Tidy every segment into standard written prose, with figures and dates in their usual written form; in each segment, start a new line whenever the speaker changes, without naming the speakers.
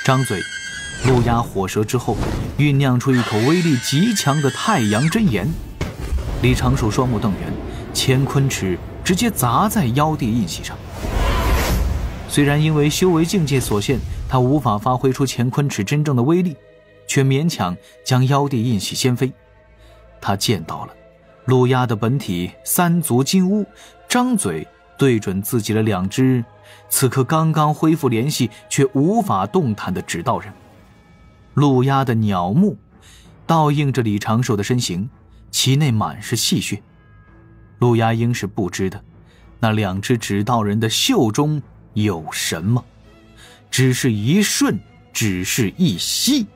张嘴，路压火舌之后，酝酿出一口威力极强的太阳真言。李长寿双目瞪圆，乾坤尺直接砸在妖帝印玺上。虽然因为修为境界所限，他无法发挥出乾坤尺真正的威力，却勉强将妖帝印玺掀飞。他见到了路压的本体三足金乌，张嘴对准自己的两只此刻刚刚恢复联系却无法动弹的指道人。路压的鸟目倒映着李长寿的身形，其内满是细血。路压应是不知的，那两只指道人的袖中有什么？只是一瞬，只是一息。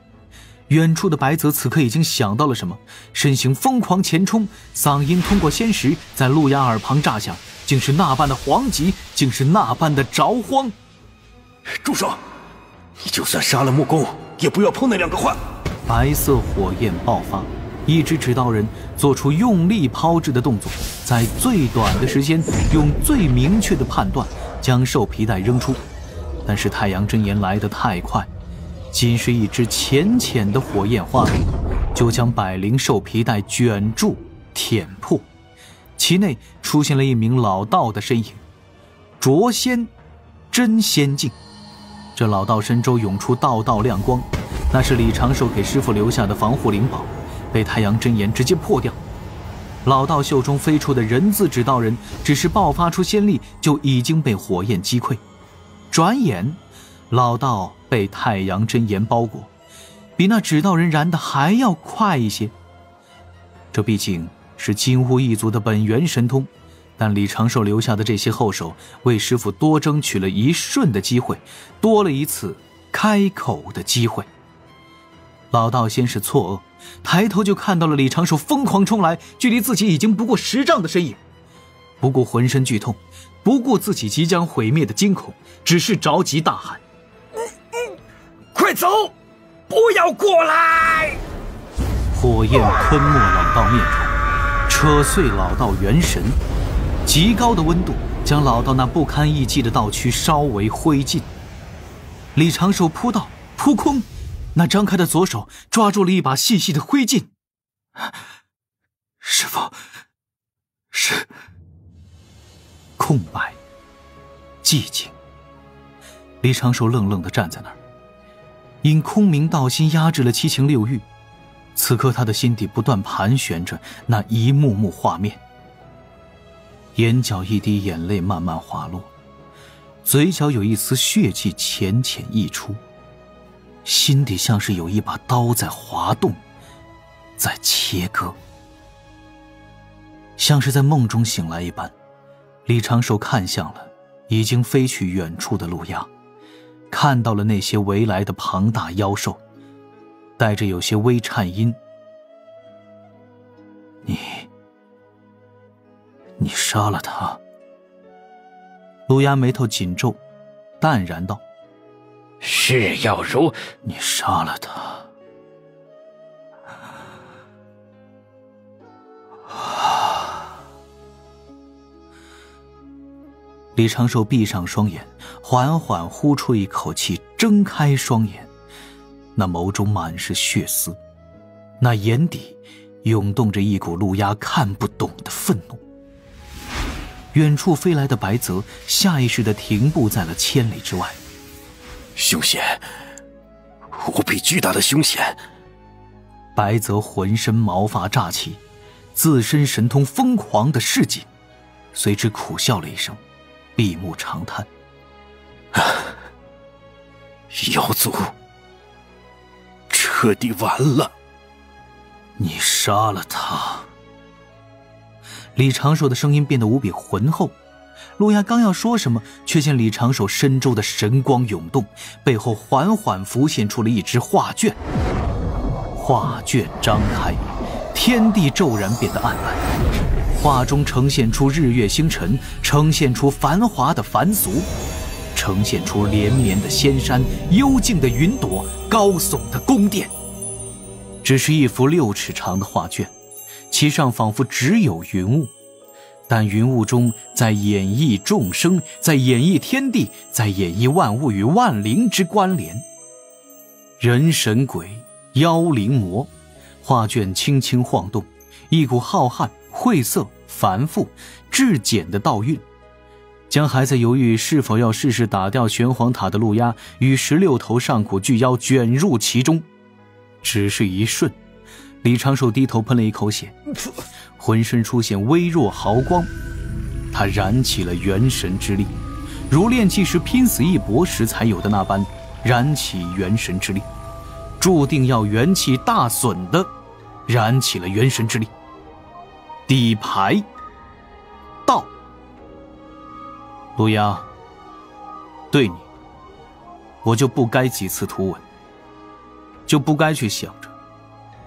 远处的白泽此刻已经想到了什么，身形疯狂前冲，嗓音通过仙石在路压耳旁炸响，竟是那般的惶急，竟是那般的着慌。
住手！你就算杀了木工，也不要碰那两个幻。
白色火焰爆发，一只指道人做出用力抛掷的动作，在最短的时间用最明确的判断将兽皮带扔出。但是太阳真言来得太快，仅是一只浅浅的火焰花蕊就将百灵兽皮带卷住舔破，其内出现了一名老道的身影，灼仙真仙境。这老道身周涌出道道亮光，那是李长寿给师父留下的防护灵宝，被太阳真言直接破掉。老道袖中飞出的人字指道人只是爆发出仙力，就已经被火焰击溃。转眼老道被太阳真言包裹，比那指道人燃的还要快一些。这毕竟是金乌一族的本源神通，但李长寿留下的这些后手为师父多争取了一瞬的机会，多了一次开口的机会。老道先是错愕，抬头就看到了李长寿疯狂冲来，距离自己已经不过10丈的身影。不顾浑身剧痛，不顾自己即将毁灭的惊恐，只是着急大喊：
快走，不要过来！
火焰吞没老道面孔，扯碎老道元神，极高的温度将老道那不堪一击的道躯烧为灰烬。李长寿扑倒，扑空，那张开的左手抓住了一把细细的灰烬。师父，是空白，寂静。李长寿愣愣地站在那儿，因空明道心压制了七情六欲，此刻他的心底不断盘旋着那一幕幕画面。眼角一滴眼泪慢慢滑落，嘴角有一丝血迹浅浅溢出，心底像是有一把刀在滑动，在切割。像是在梦中醒来一般，李长寿看向了已经飞去远处的路压，看到了那些围来的庞大妖兽，带着有些微颤音：你杀了他。路压眉头紧皱，淡然道：
是要如
你杀了他。李长寿闭上双眼，缓缓呼出一口气，睁开双眼，那眸中满是血丝，那眼底涌动着一股路压看不懂的愤怒。远处飞来的白泽下意识地停步在了千里之外。
凶险，无比巨大的凶险。
白泽浑身毛发炸起，自身神通疯狂地示警，随之苦笑了一声，闭目长叹：
妖族彻底完了。
你杀了他。李长寿的声音变得无比浑厚，路压刚要说什么，却见李长寿身周的神光涌动，背后缓缓浮现出了一只画卷。画卷张开，天地骤然变得暗淡，画中呈现出日月星辰，呈现出繁华的凡俗，呈现出连绵的仙山，幽静的云朵，高耸的宫殿。只是一幅6尺长的画卷，其上仿佛只有云雾，但云雾中在演绎众生，在演绎天地，在演绎万物与万灵之关联。人神鬼、妖灵魔，画卷轻轻晃动，一股浩瀚、晦涩、繁复、至简的道韵，将还在犹豫是否要试试打掉玄黄塔的陆压与16头上古巨妖卷入其中。只是一瞬，李长寿低头喷了一口血，浑身出现微弱毫光，他燃起了元神之力，如炼气时拼死一搏时才有的那般，燃起元神之力，注定要元气大损的燃起了元神之力。底牌到。陆压，对你我就不该几次图吻，就不该去想着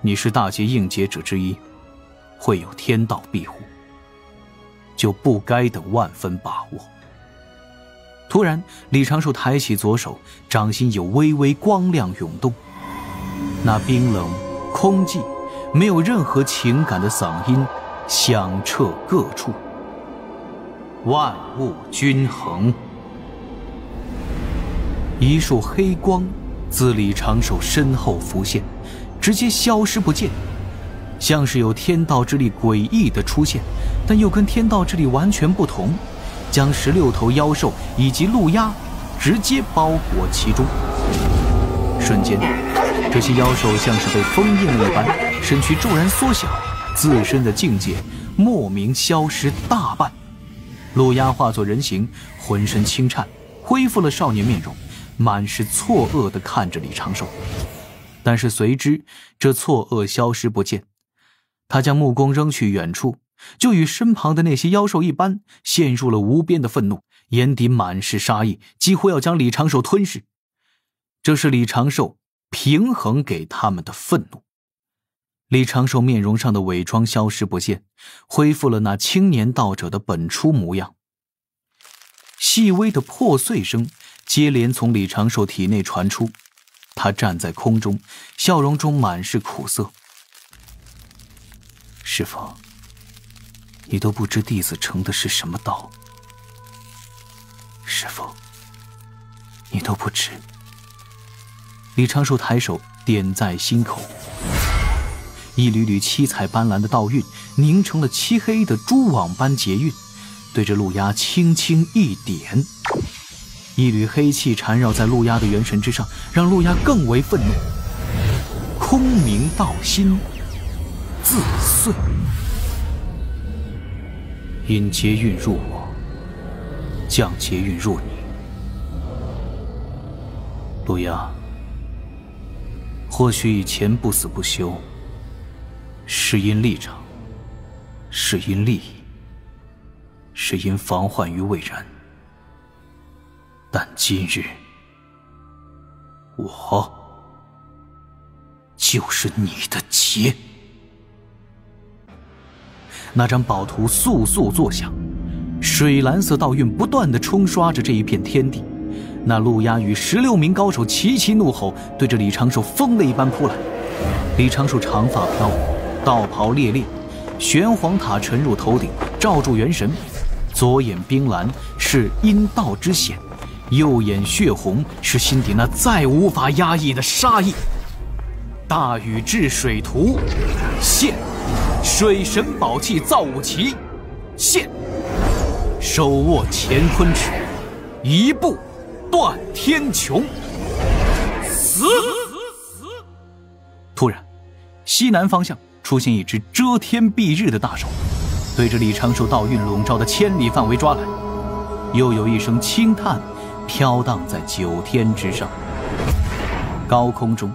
你是大劫应劫者之一，会有天道庇护，就不该等万分把握。突然，李长寿抬起左手，掌心有微微光亮涌动，那冰冷、空寂、没有任何情感的嗓音响彻各处。万物均衡。一束黑光自李长寿身后浮现，直接消失不见，像是有天道之力诡异的出现，但又跟天道之力完全不同，将16头妖兽以及陆压直接包裹其中。瞬间，这些妖兽像是被封印了一般，身躯骤然缩小，自身的境界莫名消失大半。陆压化作人形，浑身轻颤，恢复了少年面容，满是错愕地看着李长寿。但是随之这错愕消失不见，他将目光扔去远处，就与身旁的那些妖兽一般，陷入了无边的愤怒，眼底满是杀意，几乎要将李长寿吞噬。这是李长寿平衡给他们的愤怒。李长寿面容上的伪装消失不见，恢复了那青年道者的本初模样。细微的破碎声接连从李长寿体内传出，他站在空中，笑容中满是苦涩。师父，你都不知弟子成的是什么道。师父，你都不知。李长寿抬手点在心口，一缕缕七彩斑斓的道韵凝成了漆黑的蛛网般结韵，对着陆压轻轻一点，一缕黑气缠绕在陆压的元神之上，让陆压更为愤怒。空明道心自碎，引劫运入我，降劫运入你。陆压，或许以前不死不休，是因立场，是因利益，是因防患于未然。但今日，我就是你的劫。那张宝图簌簌作响，水蓝色道韵不断地冲刷着这一片天地。那陆压与16名高手齐齐怒吼，对着李长寿疯了一般扑来。李长寿长发飘舞，道袍猎猎，玄黄塔沉入头顶，罩住元神。左眼冰蓝是阴道之险，右眼血红是心底那再无法压抑的杀意。大禹治水图，现；水神宝器造物旗，现；手握乾坤尺，一步断天穹。死！突然，西南方向出现一只遮天蔽日的大手，对着李长寿道韵笼罩的千里范围抓来。又有一声轻叹飘荡在9天之上。高空中，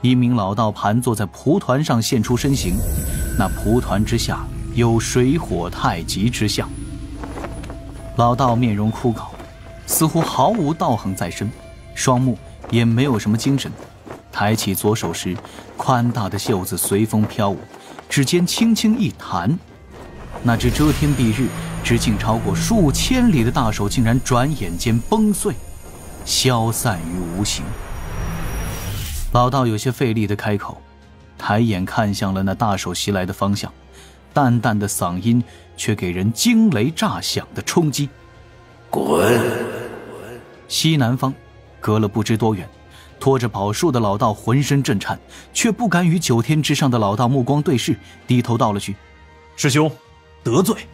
一名老道盘坐在蒲团上现出身形，那蒲团之下有水火太极之象。老道面容枯槁，似乎毫无道行在身，双目也没有什么精神。抬起左手时，宽大的袖子随风飘舞，指尖轻轻一弹，那只遮天蔽日直径超过数千里的大手竟然转眼间崩碎，消散于无形。老道有些费力地开口，抬眼看向了那大手袭来的方向，淡淡的嗓音却给人惊雷炸响的冲击。
滚！
西南方隔了不知多远，拖着宝树的老道浑身震颤，却不敢与9天之上的老道目光对视，低头道了句：“
师兄，得罪。”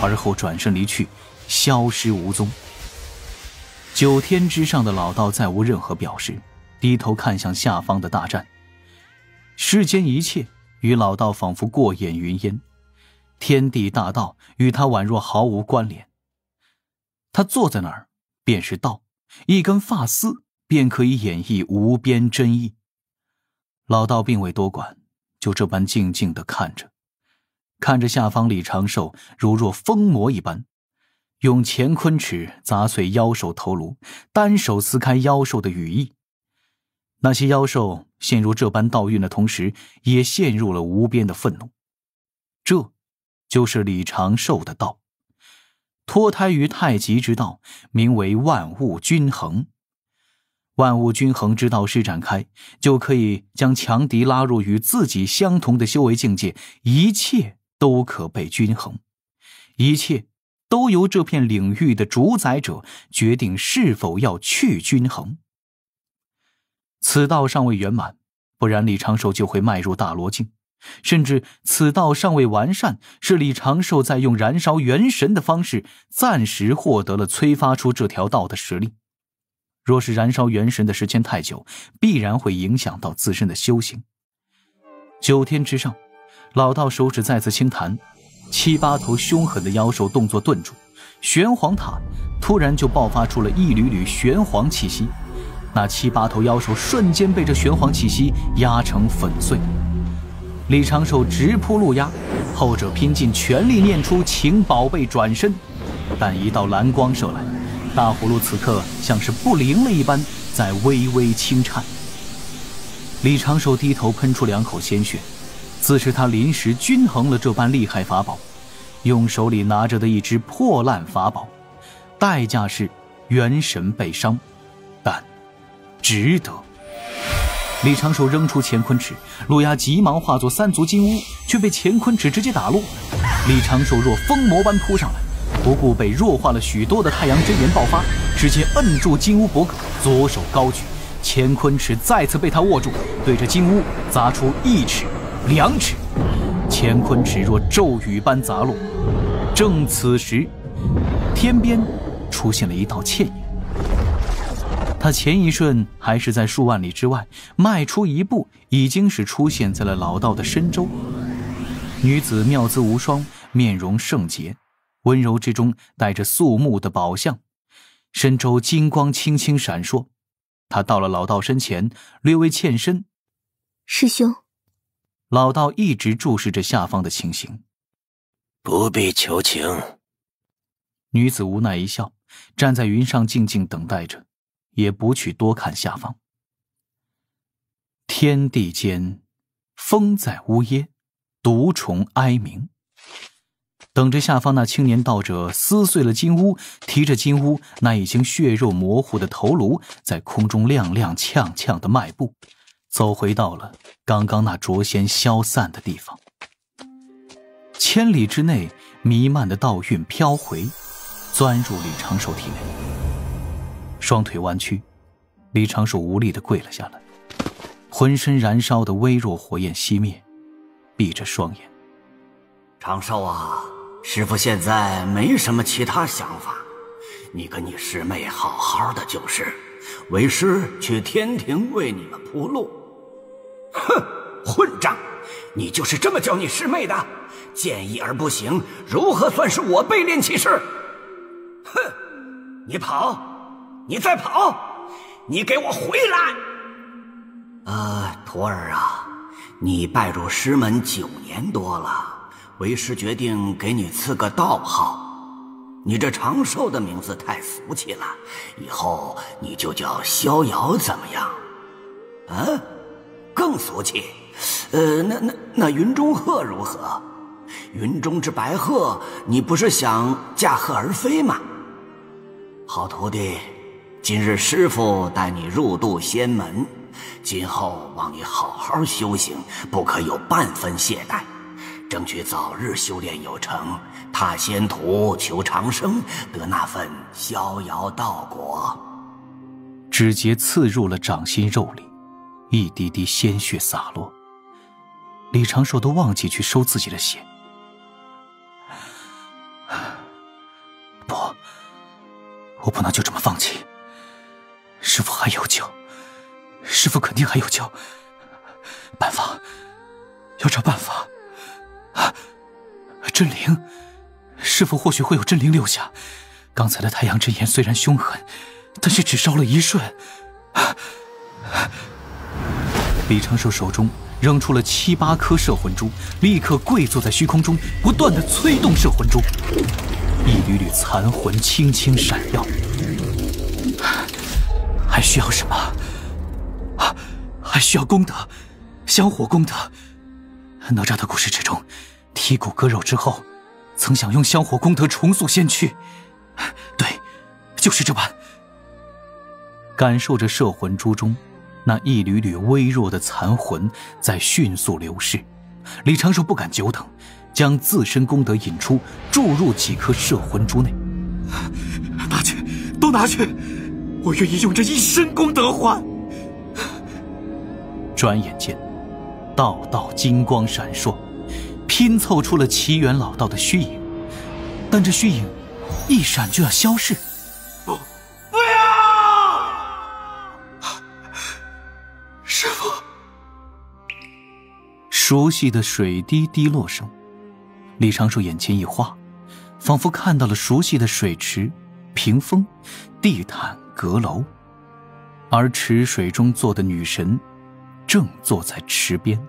而后转身离去，消失无踪。9天之上的老道再无任何表示，低头看向下方的大战。世间一切与老道仿佛过眼云烟，天地大道与他宛若毫无关联。他坐在那儿，便是道，一根发丝便可以演绎无边真意。老道并未多管，就这般静静地看着，看着下方李长寿如若疯魔一般，用乾坤尺砸碎妖兽头颅，单手撕开妖兽的羽翼。那些妖兽陷入这般道运的同时，也陷入了无边的愤怒。这就是李长寿的道，脱胎于太极之道，名为万物均衡。万物均衡之道施展开，就可以将强敌拉入与自己相同的修为境界，一切都可被均衡，一切都由这片领域的主宰者决定是否要去均衡。此道尚未圆满，不然李长寿就会迈入大罗境，甚至此道尚未完善，是李长寿在用燃烧元神的方式暂时获得了催发出这条道的实力。若是燃烧元神的时间太久，必然会影响到自身的修行。9天之上，老道手指再次轻弹，7、8头凶狠的妖兽动作顿住，玄黄塔突然就爆发出了一缕缕玄黄气息，那7、8头妖兽瞬间被这玄黄气息压成粉碎。李长寿直扑陆压，后者拼尽全力念出请宝贝转身，但一道蓝光射来，大葫芦此刻像是不灵了一般，在微微轻颤。李长寿低头喷出2口鲜血，自是他临时均衡了这般厉害法宝，用手里拿着的一只破烂法宝，代价是元神被伤，但值得。李长寿扔出乾坤尺，陆压急忙化作3足金乌，却被乾坤尺直接打落。李长寿若疯魔般扑上来，不顾被弱化了许多的太阳真言爆发，直接摁住金乌脖颈，左手高举，乾坤尺再次被他握住，对着金乌砸出1尺、2尺，乾坤尺若骤雨般砸落。正此时，天边出现了一道倩影。他前一瞬还是在数万里之外，迈出一步，已经是出现在了老道的身周。女子妙姿无双，面容圣洁，温柔之中带着肃穆的宝相，身周金光轻轻闪烁。他到了老道身前，略微欠身：“
师兄。”
老道一直注视着下方的情形。
“不必求情。”
女子无奈一笑，站在云上静静等待着，也不去多看下方。天地间，风在呜咽，毒虫哀鸣。等着下方那青年道者撕碎了金乌，提着金乌那已经血肉模糊的头颅，在空中踉踉跄跄的迈步，走回到了刚刚那灼仙消散的地方。千里之内弥漫的道韵飘回，钻入李长寿体内。双腿弯曲，李长寿无力地跪了下来，浑身燃烧的微弱火焰熄灭，闭着双眼。
“长寿啊，师父现在没什么其他想法，你跟你师妹好好的就是，为师去天庭为你们铺路。”“
哼，混账！你就是这么教你师妹的？见义而不行，如何算是我卑劣其事？哼！你跑！你再跑！你给我回来！”“
徒儿啊，你拜入师门9年多了，为师决定给你赐个道号。你这长寿的名字太俗气了，以后你就叫逍遥怎么样？”“
更俗气？那云中鹤如何？云中之白鹤，你不是想驾鹤而飞吗？”“
好徒弟，今日师父带你入渡仙门，今后望你好好修行，不可有半分懈怠，争取早日修炼有成，踏仙途求长生，得那份逍遥道果。”
指节刺入了掌心肉里，一滴滴鲜血洒落。李长寿都忘记去收自己的血。不，我不能就这么放弃。师父还有救，师父肯定还有救。办法，要找办法。真灵，师父或许会有真灵留下。刚才的太阳真炎虽然凶狠，但是只烧了一瞬。李长寿手中扔出了7、8颗摄魂珠，立刻跪坐在虚空中，不断地催动摄魂珠。一缕缕残魂轻轻闪耀。还需要什么？还需要功德，香火功德。哪吒的故事之中，剔骨割肉之后，曾想用香火功德重塑仙躯。对，就是这般。感受着摄魂珠中那一缕缕微弱的残魂在迅速流逝，李长寿不敢久等，将自身功德引出，注入几颗摄魂珠内。拿去，都拿去，我愿意用这一身功德换。转眼间，道道金光闪烁，拼凑出了齐元老道的虚影，但这虚影一闪就要消逝。不要！师父！熟悉的水滴滴落声，李长寿眼前一花，仿佛看到了熟悉的水池、屏风、地毯、阁楼，而池水中坐的女神正坐在池边。